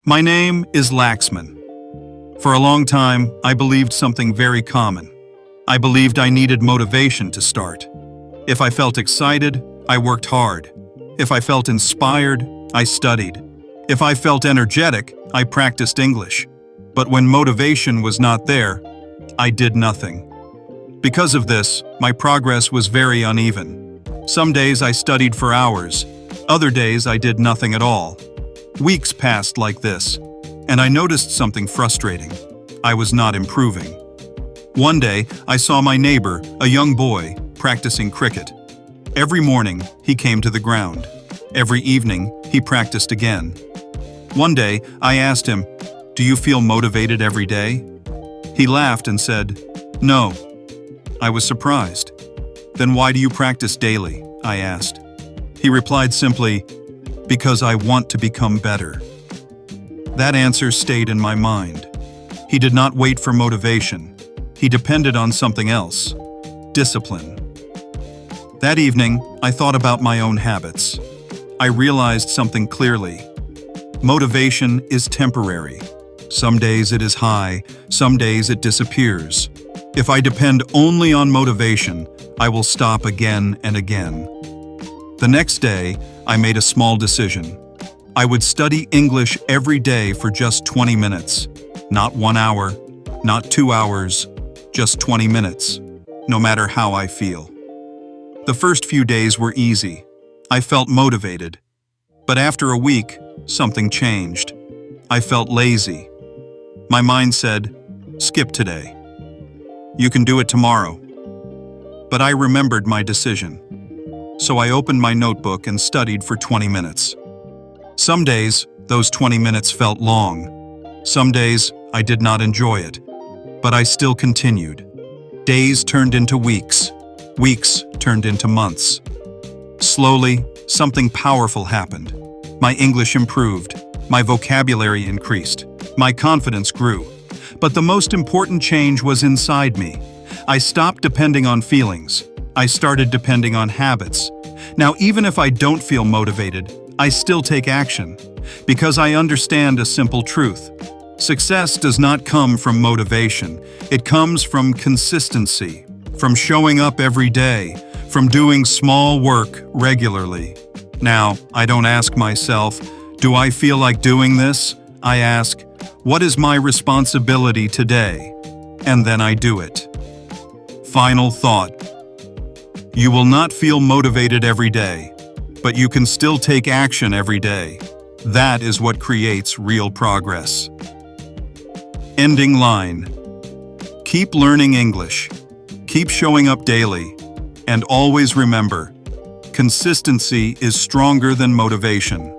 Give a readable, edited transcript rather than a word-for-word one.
My name is Laxman. For a long time, I believed something very common. I believed I needed motivation to start. If I felt excited, I worked hard. If I felt inspired, I studied. If I felt energetic, I practiced English. But when motivation was not there, I did nothing. Because of this, my progress was very uneven. Some days I studied for hours. Other days I did nothing at all. Weeks passed like this, and I noticed something frustrating. I was not improving. One day, I saw my neighbor, a young boy, practicing cricket. Every morning, he came to the ground. Every evening, he practiced again. One day, I asked him, "Do you feel motivated every day?" He laughed and said, "No." I was surprised. "Then why do you practice daily?" I asked. He replied simply, "Because I want to become better." That answer stayed in my mind. He did not wait for motivation. He depended on something else: discipline. That evening, I thought about my own habits. I realized something clearly. Motivation is temporary. Some days it is high, some days it disappears. If I depend only on motivation, I will stop again and again. The next day, I made a small decision. I would study English every day for just 20 minutes. Not 1 hour, not 2 hours, just 20 minutes, no matter how I feel. The first few days were easy. I felt motivated. But after a week, something changed. I felt lazy. My mind said, "Skip today. You can do it tomorrow." But I remembered my decision. So I opened my notebook and studied for 20 minutes. Some days, those 20 minutes felt long. Some days, I did not enjoy it. But I still continued. Days turned into weeks. Weeks turned into months. Slowly, something powerful happened. My English improved. My vocabulary increased. My confidence grew. But the most important change was inside me. I stopped depending on feelings. I started depending on habits. Now, even if I don't feel motivated, I still take action, because I understand a simple truth. Success does not come from motivation. It comes from consistency, from showing up every day, from doing small work regularly. Now, I don't ask myself, "Do I feel like doing this?" I ask, "What is my responsibility today?" And then I do it. Final thought. You will not feel motivated every day, but you can still take action every day. That is what creates real progress. Ending line. Keep learning English. Keep showing up daily. And always remember, consistency is stronger than motivation.